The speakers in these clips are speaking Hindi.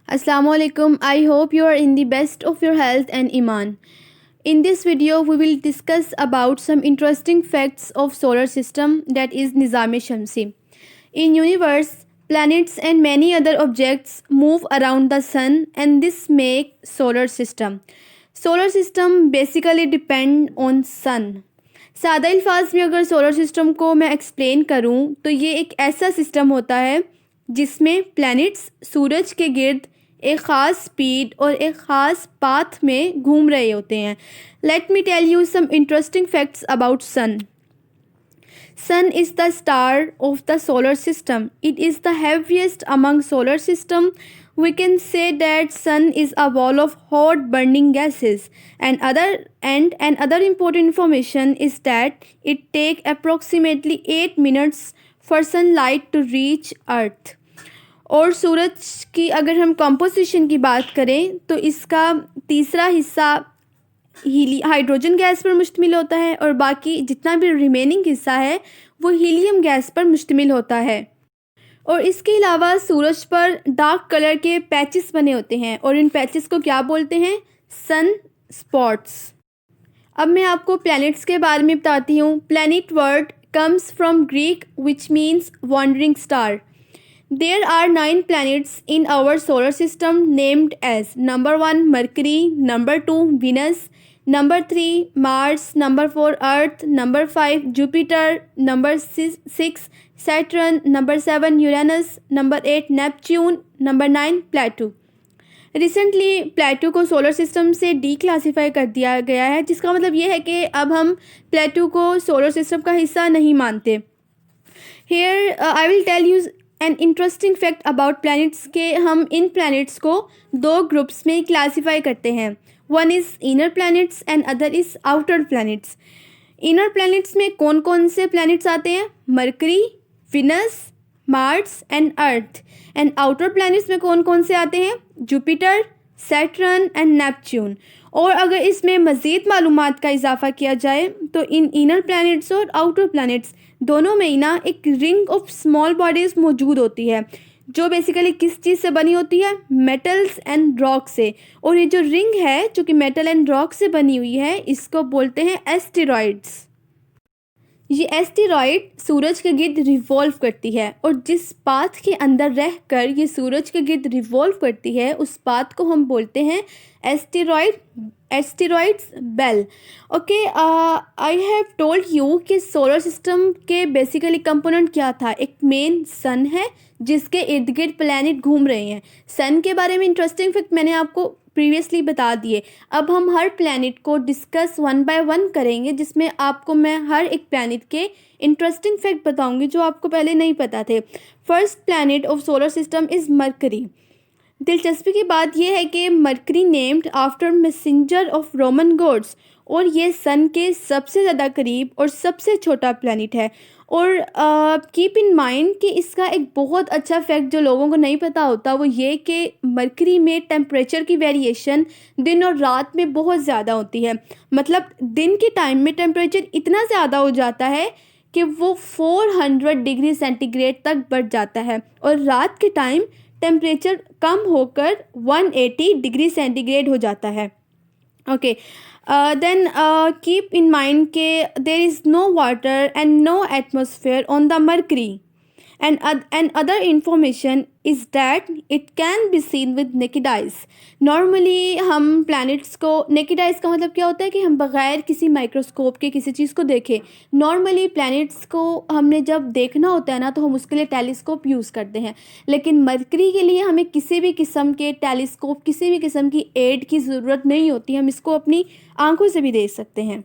Assalamualaikum. I hope you are in the best of your health and iman. In this video, we will discuss about some interesting facts of solar system, that is Nizam-e-Shamsi. In universe, planets and many other objects move around the sun, and this make solar system. Solar system basically depend on sun. सादा अल्फाज में अगर सोलर सिस्टम को मैं एक्सप्लेन करूं तो ये एक ऐसा सिस्टम होता है जिसमें प्लैनेट्स सूरज के गिर्द एक ख़ास स्पीड और एक ख़ास पाथ में घूम रहे होते हैं. Let me tell you some interesting facts about sun. Sun is the star of the solar system. It is the heaviest among solar system. We can say that sun is a ball of hot burning gases. And another important information is that it take approximately 8 minutes for sunlight to reach earth. और सूरज की अगर हम कंपोजिशन की बात करें तो इसका तीसरा हिस्सा हाइड्रोजन गैस पर मुश्तमिल होता है और बाकी जितना भी रिमेनिंग हिस्सा है वो हीलियम गैस पर मुश्तमिल होता है. और इसके अलावा सूरज पर डार्क कलर के पैचेस बने होते हैं और इन पैचेस को क्या बोलते हैं? Sun spots. अब मैं आपको प्लैनेट्स के बारे में बताती हूँ. Planet word comes from Greek which means wandering star. There are 9 planets in our solar system named as number 1 Mercury, number 2 Venus, number 3 Mars, number 4 Earth, number 5 Jupiter, number 6 Saturn, number 7 Uranus, number 8 Neptune, number 9 Pluto. Recently प्लेटो को सोलर सिस्टम से डीक्लासीफाई कर दिया गया है, जिसका मतलब ये है कि अब हम प्लेटो को सोलर सिस्टम का हिस्सा नहीं मानते. Here I will tell you an interesting fact about planets के हम इन प्लैनेट्स को 2 ग्रुप्स में क्लासीफाई करते हैं. One is inner planets and other is outer planets. Inner planets में कौन कौन से प्लैनेट्स आते हैं? Mercury, Venus, Mars and earth. And outer planets में कौन कौन से आते हैं? Jupiter, Saturn and Neptune. और अगर इसमें मज़ीद मालूमात का इजाफा किया जाए तो इन इनर प्लैनेट्स और आउटर प्लैनेट्स दोनों में ही ना एक रिंग ऑफ स्मॉल बॉडीज़ मौजूद होती है जो बेसिकली किस चीज़ से बनी होती है? मेटल्स एंड रॉक से. और ये जो रिंग है जो कि मेटल एंड रॉक से बनी हुई है इसको बोलते हैं एस्टेरॉइड्स. ये एस्टेरॉइड सूरज के गिर्द रिवॉल्व करती है और जिस पाथ के अंदर रहकर ये सूरज के गिर्द रिवॉल्व करती है उस पाथ को हम बोलते हैं asteroids belt. Okay, I have told you कि सोलर सिस्टम के बेसिकली कंपोनेंट क्या था. एक मेन सन है जिसके इर्द गिर्द प्लैनेट घूम रहे हैं. सन के बारे में इंटरेस्टिंग फैक्ट मैंने आपको प्रीवियसली बता दिए. अब हम हर प्लैनेट को डिस्कस 1 बाय 1 करेंगे जिसमें आपको मैं हर एक प्लैनेट के इंटरेस्टिंग फैक्ट बताऊंगी जो आपको पहले नहीं पता थे. First planet of solar system is Mercury. दिलचस्पी की बात यह है कि Mercury named after messenger of Roman gods और ये सन के सबसे ज़्यादा करीब और सबसे छोटा प्लैनेट है. और कीप इन माइंड कि इसका एक बहुत अच्छा फैक्ट जो लोगों को नहीं पता होता वो ये कि मरकरी में टेम्परेचर की वेरिएशन दिन और रात में बहुत ज़्यादा होती है. मतलब दिन के टाइम में टेम्परेचर इतना ज़्यादा हो जाता है कि वो 400 डिग्री सेंटीग्रेड तक बढ़ जाता है और रात के टाइम टेम्परेचर कम होकर 180 डिग्री सेंटीग्रेड हो जाता है. Okay, then keep in mind के there is no water and no atmosphere on the Mercury. And other information is that it can be seen with naked eyes. Normally हम planets को naked eyes का मतलब क्या होता है कि हम बग़ैर किसी माइक्रोस्कोप के किसी चीज़ को देखें. नॉर्मली planets को हमने जब देखना होता है ना तो हम उसके लिए टेलीस्कोप यूज़ करते हैं, लेकिन मरकरी के लिए हमें किसी भी किस्म के टेलीस्कोप किसी भी किस्म की एड की ज़रूरत नहीं होती. हम इसको अपनी आंखों से भी देख सकते हैं.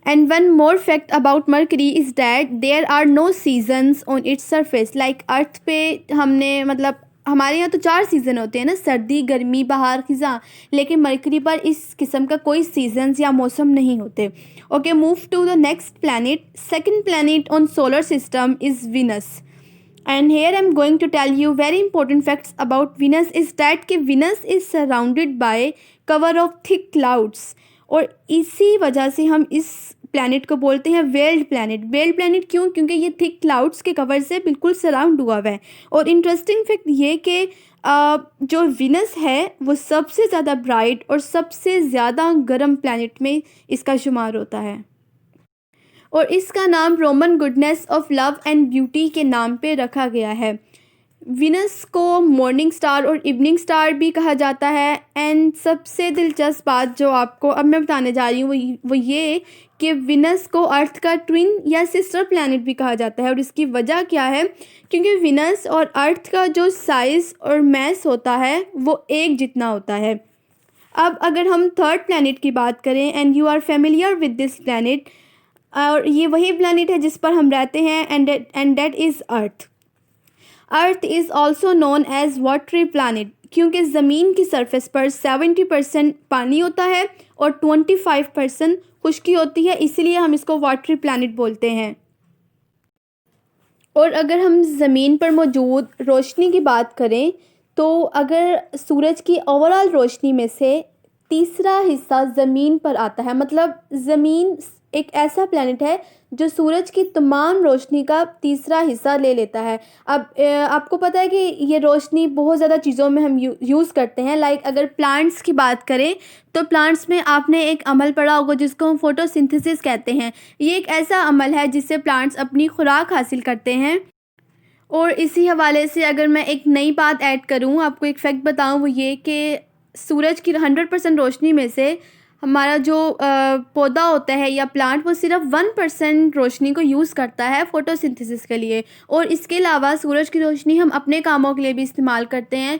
And one more fact about Mercury is that there are no seasons on its surface. Like अर्थ पे हमने मतलब हमारे यहाँ तो 4 सीज़न होते हैं ना, सर्दी, गर्मी, बहार, खिज़ां. लेकिन मरकरी पर इस किस्म का कोई सीजन्स या मौसम नहीं होते. Okay, move to the next planet. Second planet on solar system is Venus. And here I am going to tell you very important facts about Venus is that कि Venus is surrounded by cover of thick clouds. और इसी वजह से हम इस प्लैनेट को बोलते हैं वेल्ड प्लैनेट. वेल्ड प्लैनेट क्यों? क्योंकि ये थिक क्लाउड्स के कवर से बिल्कुल सराउंड हुआ हुआ है. और इंटरेस्टिंग फैक्ट ये कि जो विनस है वो सबसे ज़्यादा ब्राइट और सबसे ज़्यादा गर्म प्लैनेट में इसका शुमार होता है, और इसका नाम Roman goodness of love and beauty के नाम पे रखा गया है। विनस को मॉर्निंग स्टार और इवनिंग स्टार भी कहा जाता है। एंड सबसे दिलचस्प बात जो आपको अब मैं बताने जा रही हूँ वो ये कि विनस को अर्थ का ट्विन या सिस्टर प्लैनेट भी कहा जाता है। और इसकी वजह क्या है, क्योंकि विनस और अर्थ का जो साइज़ और मैस होता है वो एक जितना होता है। अब अगर हम थर्ड प्लैनेट की बात करें, and you are familiar with this planet, और ये वही प्लैनेट है जिस पर हम रहते हैं, and that is Earth. Earth is also known as watery planet, क्योंकि ज़मीन की सरफेस पर 70% पानी होता है और 25% खुश्की होती है, इसलिए हम इसको वाटरी प्लानट बोलते हैं। और अगर हम ज़मीन पर मौजूद रोशनी की बात करें, तो अगर सूरज की ओवरऑल रोशनी में से तीसरा हिस्सा ज़मीन पर आता है, मतलब ज़मीन एक ऐसा प्लैनेट है जो सूरज की तमाम रोशनी का तीसरा हिस्सा ले लेता है। अब आपको पता है कि ये रोशनी बहुत ज़्यादा चीज़ों में हम यूज़ करते हैं। लाइक अगर प्लांट्स की बात करें तो प्लांट्स में आपने एक अमल पढ़ा होगा जिसको हम फोटोसिंथेसिस कहते हैं। ये एक ऐसा अमल है जिससे प्लांट्स अपनी खुराक हासिल करते हैं। और इसी हवाले से अगर मैं एक नई बात ऐड करूँ, आपको एक फैक्ट बताऊँ, वो ये कि सूरज की 100% रोशनी में से हमारा जो पौधा होता है या प्लांट वो सिर्फ 1% रोशनी को यूज़ करता है फ़ोटोसिंथेसिस के लिए। और इसके अलावा सूरज की रोशनी हम अपने कामों के लिए भी इस्तेमाल करते हैं,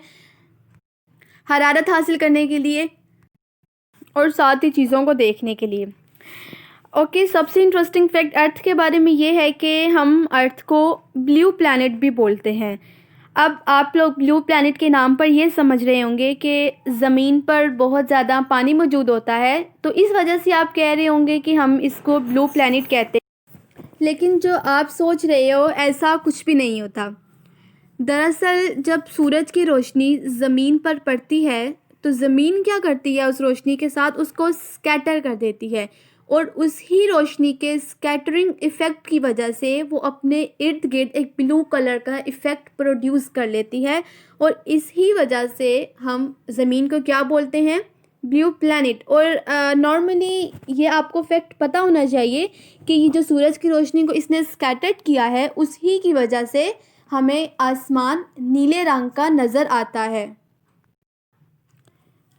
हरारत हासिल करने के लिए और साथ ही चीज़ों को देखने के लिए। ओके, सबसे इंटरेस्टिंग फैक्ट अर्थ के बारे में ये है कि हम अर्थ को ब्लू प्लैनेट भी बोलते हैं। अब आप लोग ब्लू प्लैनेट के नाम पर ये समझ रहे होंगे कि ज़मीन पर बहुत ज़्यादा पानी मौजूद होता है, तो इस वजह से आप कह रहे होंगे कि हम इसको ब्लू प्लैनेट कहते हैं। लेकिन जो आप सोच रहे हो ऐसा कुछ भी नहीं होता। दरअसल जब सूरज की रोशनी ज़मीन पर पड़ती है तो ज़मीन क्या करती है, उस रोशनी के साथ उसको स्कैटर कर देती है, और उस ही रोशनी के स्कैटरिंग इफ़ेक्ट की वजह से वो अपने इर्द गिर्द एक ब्लू कलर का इफ़ेक्ट प्रोड्यूस कर लेती है। और इस ही वजह से हम ज़मीन को क्या बोलते हैं, ब्लू प्लैनेट। और नॉर्मली ये आपको फैक्ट पता होना चाहिए कि ये जो सूरज की रोशनी को इसने स्कैटर्ड किया है उस ही की वजह से हमें आसमान नीले रंग का नज़र आता है।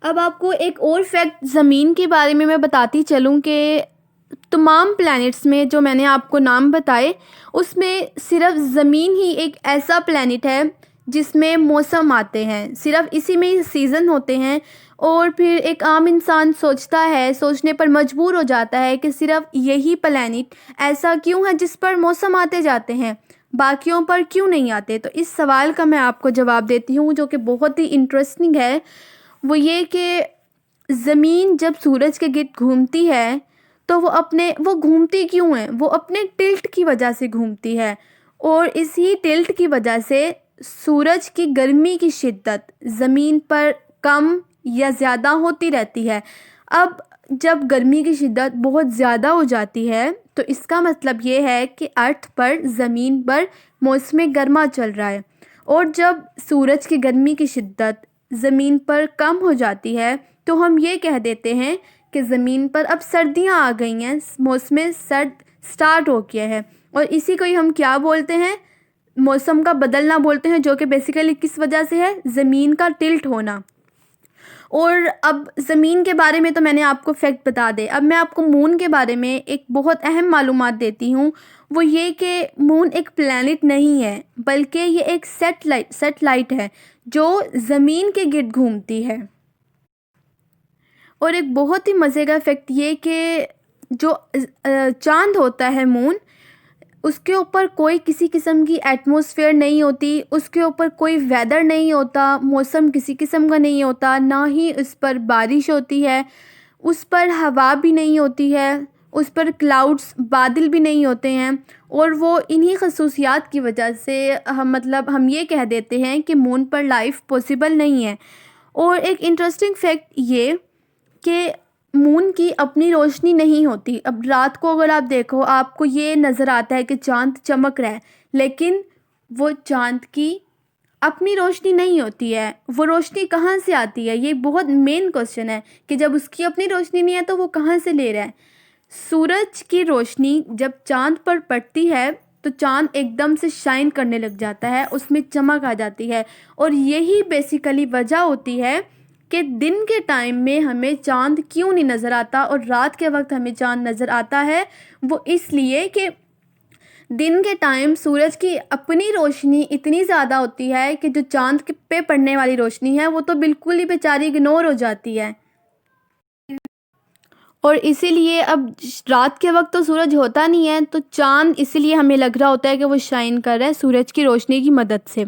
अब आपको एक और फैक्ट ज़मीन के बारे में मैं बताती चलूँ कि तमाम प्लैनेट्स में जो मैंने आपको नाम बताए उसमें सिर्फ ज़मीन ही एक ऐसा प्लैनेट है जिसमें मौसम आते हैं, सिर्फ इसी में ही सीज़न होते हैं। और फिर एक आम इंसान सोचने पर मजबूर हो जाता है कि सिर्फ यही प्लैनेट ऐसा क्यों है जिस पर मौसम आते जाते हैं, बाकियों पर क्यों नहीं आते। तो इस सवाल का मैं आपको जवाब देती हूँ जो कि बहुत ही इंटरेस्टिंग है। वो ये कि ज़मीन जब सूरज के गिर्द घूमती है तो वो घूमती क्यों है, वो अपने टिल्ट की वजह से घूमती है। और इसी टिल्ट की वजह से सूरज की गर्मी की शिद्दत ज़मीन पर कम या ज़्यादा होती रहती है। अब जब गर्मी की शिद्दत बहुत ज़्यादा हो जाती है तो इसका मतलब ये है कि अर्थ पर ज़मीन पर मौसम गर्मा चल रहा है। और जब सूरज की गर्मी की शिद्दत ज़मीन पर कम हो जाती है तो हम ये कह देते हैं कि ज़मीन पर अब सर्दियाँ आ गई हैं, मौसम सर्द स्टार्ट हो गया है। और इसी को ही हम क्या बोलते हैं, मौसम का बदलना बोलते हैं, जो कि बेसिकली किस वजह से है, ज़मीन का टिल्ट होना। और अब ज़मीन के बारे में तो मैंने आपको फैक्ट बता दे, अब मैं आपको मून के बारे में एक बहुत अहम मालूमात देती हूँ। वो ये कि मून एक प्लैनेट नहीं है बल्कि ये एक सेटेलाइट है जो ज़मीन के गिर्द घूमती है। और एक बहुत ही मज़े का फैक्ट ये कि जो चांद होता है मून, उसके ऊपर कोई किसी किस्म की एटमॉस्फेयर नहीं होती, उसके ऊपर कोई वेदर नहीं होता, मौसम किसी किस्म का नहीं होता, ना ही उस पर बारिश होती है, उस पर हवा भी नहीं होती है, उस पर क्लाउड्स बादल भी नहीं होते हैं। और वो इन्हीं खसूसियात की वजह से हम ये कह देते हैं कि मून पर लाइफ पॉसिबल नहीं है। और एक इंटरेस्टिंग फैक्ट ये कि मून की अपनी रोशनी नहीं होती। अब रात को अगर आप देखो आपको ये नज़र आता है कि चांद चमक रहा है, लेकिन वो चांद की अपनी रोशनी नहीं होती है, वो रोशनी कहाँ से आती है? ये बहुत मेन क्वेश्चन है कि जब उसकी अपनी रोशनी नहीं है तो वो कहाँ से ले रहा है? सूरज की रोशनी जब चाँद पर पड़ती है तो चाँद एकदम से शाइन करने लग जाता है, उसमें चमक आ जाती है। और यही बेसिकली वजह होती है कि दिन के टाइम में हमें चाँद क्यों नहीं नज़र आता और रात के वक्त हमें चाँद नज़र आता है। वो इसलिए कि दिन के टाइम सूरज की अपनी रोशनी इतनी ज़्यादा होती है कि जो चाँद पे पड़ने वाली रोशनी है वो तो बिल्कुल ही बेचारी इग्नोर हो जाती है। और इसीलिए अब रात के वक्त तो सूरज होता नहीं है, तो चाँद इसीलिए हमें लग रहा होता है कि वो शाइन कर रहा है सूरज की रोशनी की मदद से।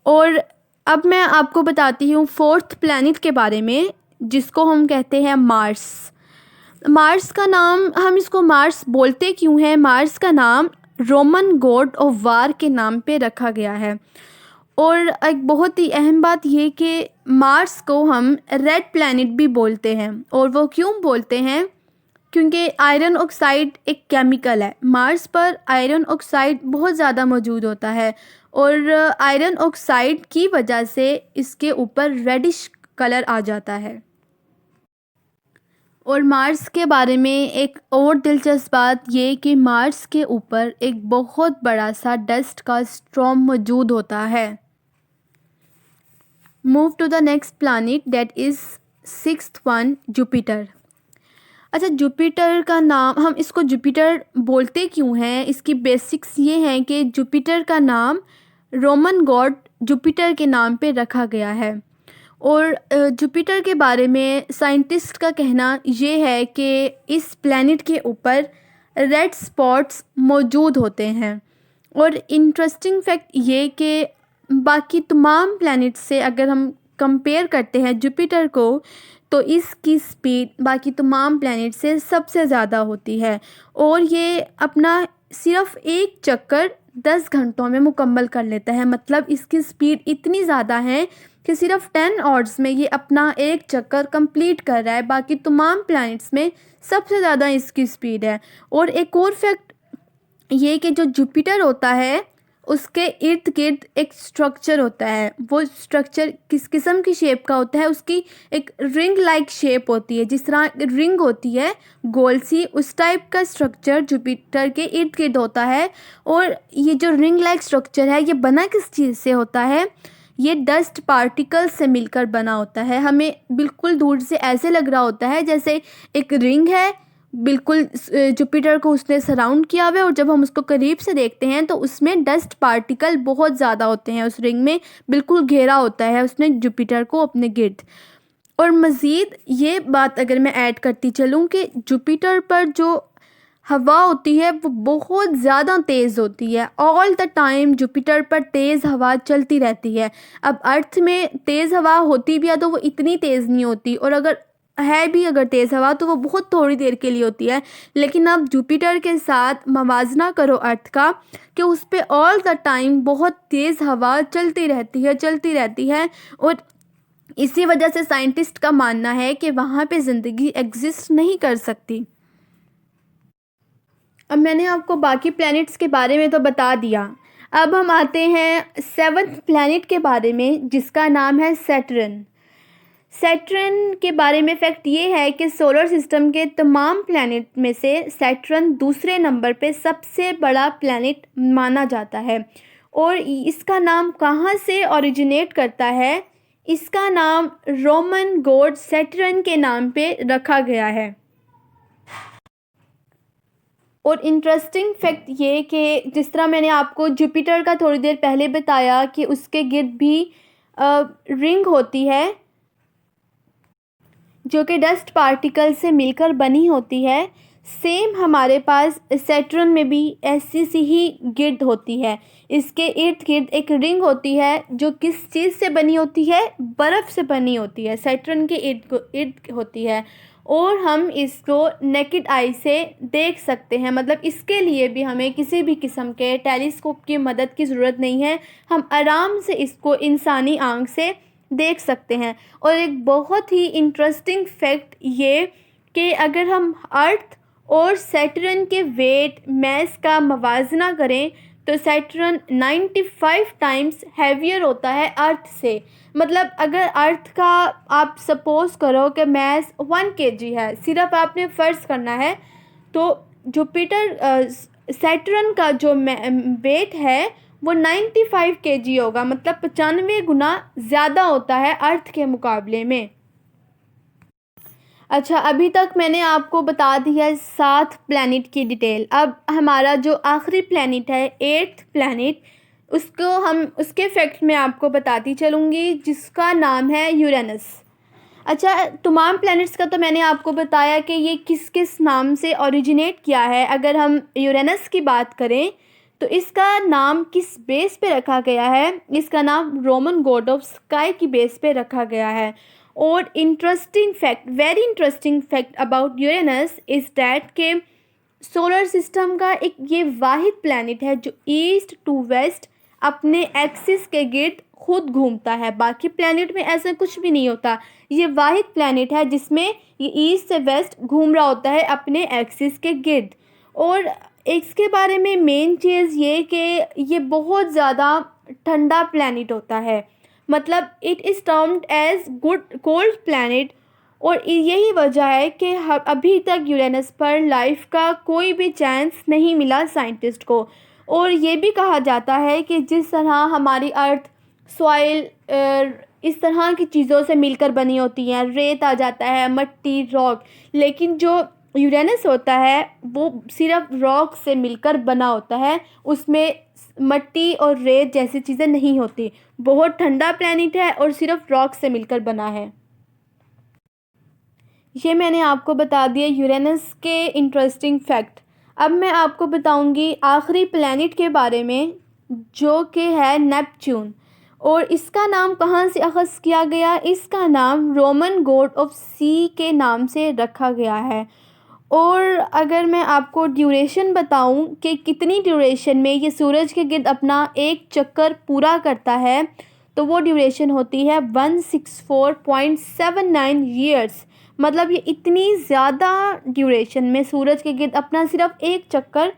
और अब मैं आपको बताती हूँ फोर्थ प्लैनेट के बारे में, जिसको हम कहते हैं मार्स। मार्स का नाम, हम इसको मार्स बोलते क्यों हैं? मार्स का नाम रोमन गॉड ऑफ वार के नाम पे रखा गया है। और एक बहुत ही अहम बात ये कि मार्स को हम रेड प्लैनेट भी बोलते हैं। और वो क्यों बोलते हैं? क्योंकि आयरन ऑक्साइड एक केमिकल है। मार्स पर आयरन ऑक्साइड बहुत ज़्यादा मौजूद होता है और आयरन ऑक्साइड की वजह से इसके ऊपर रेडिश कलर आ जाता है। और मार्स के बारे में एक और दिलचस्प बात ये कि मार्स के ऊपर एक बहुत बड़ा सा डस्ट का स्टॉर्म मौजूद होता है। Move to the next planet, that is sixth one, Jupiter. अच्छा, जुपिटर का नाम, हम इसको जुपिटर बोलते क्यों हैं? इसकी बेसिक्स ये हैं कि जुपिटर का नाम रोमन गॉड जुपिटर के नाम पे रखा गया है। और जुपिटर के बारे में साइंटिस्ट का कहना ये है कि इस प्लैनेट के ऊपर रेड स्पॉट्स मौजूद होते हैं। और इंटरेस्टिंग फैक्ट ये कि बाकी तमाम प्लैनेट से अगर हम कंपेयर करते हैं जुपिटर को, तो इसकी स्पीड बाकी तमाम प्लैनेट से सबसे ज़्यादा होती है। और ये अपना सिर्फ एक चक्कर 10 घंटों में मुकम्मल कर लेता है। मतलब इसकी स्पीड इतनी ज़्यादा है कि सिर्फ 10 आवर्स में ये अपना एक चक्कर कंप्लीट कर रहा है। बाकी तमाम प्लैनेट्स में सबसे ज़्यादा इसकी स्पीड है। और एक और फैक्ट ये कि जो जुपिटर होता है उसके इर्द गिर्द एक स्ट्रक्चर होता है। वो स्ट्रक्चर किस किस्म की शेप का होता है? उसकी एक रिंग लाइक शेप होती है, जिस तरह रिंग होती है गोल सी, उस टाइप का स्ट्रक्चर जुपिटर के इर्द गिर्द होता है। और ये जो रिंग लाइक स्ट्रक्चर है ये बना किस चीज़ से होता है? ये डस्ट पार्टिकल से मिलकर बना होता है। हमें बिल्कुल दूर से ऐसे लग रहा होता है जैसे एक रिंग है, बिल्कुल जुपिटर को उसने सराउंड किया हुआ है। और जब हम उसको करीब से देखते हैं तो उसमें डस्ट पार्टिकल बहुत ज़्यादा होते हैं, उस रिंग में बिल्कुल घेरा होता है उसने जुपिटर को अपने गिर्द। और मज़ीद ये बात अगर मैं ऐड करती चलूँ कि जुपिटर पर जो हवा होती है वो बहुत ज़्यादा तेज़ होती है। ऑल द टाइम जुपिटर पर तेज़ हवा चलती रहती है। अब अर्थ में तेज़ हवा होती भी है तो वो इतनी तेज़ नहीं होती, और अगर है भी अगर तेज़ हवा तो वो बहुत थोड़ी देर के लिए होती है। लेकिन अब जुपिटर के साथ मवाजना करो अर्थ का कि उस पर ऑल द टाइम बहुत तेज़ हवा चलती रहती है। और इसी वजह से साइंटिस्ट का मानना है कि वहाँ पे ज़िंदगी एग्जिस्ट नहीं कर सकती। अब मैंने आपको बाकी प्लैनेट्स के बारे में तो बता दिया। अब हम आते हैं 7th प्लैनेट के बारे में, जिसका नाम है सैटर्न। सैटर्न के बारे में फैक्ट ये है कि सोलर सिस्टम के तमाम प्लैनेट में से सैटर्न दूसरे नंबर पे सबसे बड़ा प्लैनेट माना जाता है। और इसका नाम कहाँ से ओरिजिनेट करता है? इसका नाम रोमन गॉड सैटर्न के नाम पे रखा गया है। और इंटरेस्टिंग फैक्ट ये कि जिस तरह मैंने आपको जुपिटर का थोड़ी देर पहले बताया कि उसके गिर्द भी रिंग होती है जो कि डस्ट पार्टिकल से मिलकर बनी होती है, सेम हमारे पास सैटर्न में भी ऐसी सी ही गिर्द होती है। इसके इर्द गिर्द एक रिंग होती है जो किस चीज़ से बनी होती है? बर्फ़ से बनी होती है, सैटर्न के इर्द होती है। और हम इसको नेकेड आई से देख सकते हैं। मतलब इसके लिए भी हमें किसी भी किस्म के टेलीस्कोप की मदद की ज़रूरत नहीं है, हम आराम से इसको इंसानी आँख से देख सकते हैं। और एक बहुत ही इंटरेस्टिंग फैक्ट ये कि अगर हम अर्थ और सैटर्न के वेट मैस का मवाजना करें तो सैटर्न 95 टाइम्स हैवियर होता है अर्थ से। मतलब अगर अर्थ का आप सपोज़ करो कि मैस 1 kg है, सिर्फ आपने फ़र्ज़ करना है, तो जुपिटर सैटर्न का जो वेट है वो 95 kg होगा, मतलब 95 गुना ज़्यादा होता है अर्थ के मुकाबले में। अच्छा, अभी तक मैंने आपको बता दिया है 7 प्लैनेट की डिटेल। अब हमारा जो आखिरी प्लैनेट है 8th प्लैनेट, उसके फैक्ट में आपको बताती चलूँगी, जिसका नाम है यूरेनस। अच्छा, तमाम प्लैनेट्स का तो मैंने आपको बताया कि ये किस किस नाम से ओरिजिनेट किया है। अगर हम यूरेनस की बात करें तो इसका नाम किस बेस पे रखा गया है, इसका नाम रोमन गॉड ऑफ स्काई की बेस पे रखा गया है। और interesting fact, very interesting fact about Uranus is that के सोलर सिस्टम का एक ये वाहिद प्लैनेट है जो ईस्ट टू वेस्ट अपने एक्सिस के गिर्द खुद घूमता है। बाकी प्लैनेट में ऐसा कुछ भी नहीं होता। ये वाहिद प्लैनेट है जिसमें ये ईस्ट से वेस्ट घूम रहा होता है अपने एक्सिस के गिर्द। और इसके बारे में मेन चीज़ ये कि ये बहुत ज़्यादा ठंडा प्लैनेट होता है, मतलब it is termed as good cold planet. और यही वजह है कि अभी तक यूरेनस पर लाइफ का कोई भी चांस नहीं मिला साइंटिस्ट को। और ये भी कहा जाता है कि जिस तरह हमारी अर्थ सॉइल इस तरह की चीज़ों से मिलकर बनी होती हैं, रेत आ जाता है, मिट्टी, रॉक, लेकिन जो यूरेनस होता है वो सिर्फ रॉक से मिलकर बना होता है, उसमें मिट्टी और रेत जैसी चीज़ें नहीं होती। बहुत ठंडा प्लैनेट है और सिर्फ रॉक से मिलकर बना है। ये मैंने आपको बता दिया यूरेनस के इंटरेस्टिंग फैक्ट। अब मैं आपको बताऊंगी आखिरी प्लैनेट के बारे में, जो कि है नेपच्यून। और इसका नाम कहाँ से अख़ज़ किया गया? इसका नाम रोमन गॉड ऑफ सी के नाम से रखा गया है। और अगर मैं आपको ड्यूरेशन बताऊं कि कितनी ड्यूरेशन में ये सूरज के गिर्द अपना एक चक्कर पूरा करता है, तो वो ड्यूरेशन होती है 164.79 ईयर्स। मतलब ये इतनी ज़्यादा ड्यूरेशन में सूरज के गिर्द अपना सिर्फ एक चक्कर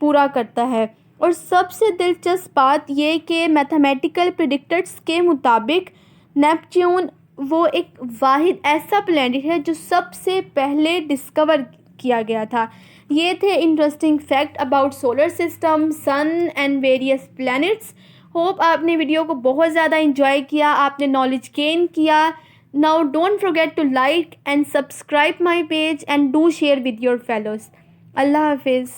पूरा करता है। और सबसे दिलचस्प बात ये कि मैथमेटिकल प्रेडिक्टर्स के मुताबिक नेपच्यून वो एक वाहिद ऐसा प्लैनेट है जो सबसे पहले डिस्कवर किया गया था। ये थे interesting fact about solar system, sun and various planets. Hope आपने वीडियो को बहुत ज़्यादा इंजॉय किया, आपने नॉलेज गेन किया। Now don't forget to like and subscribe my page and do share with your fellows. अल्लाह हाफिज़।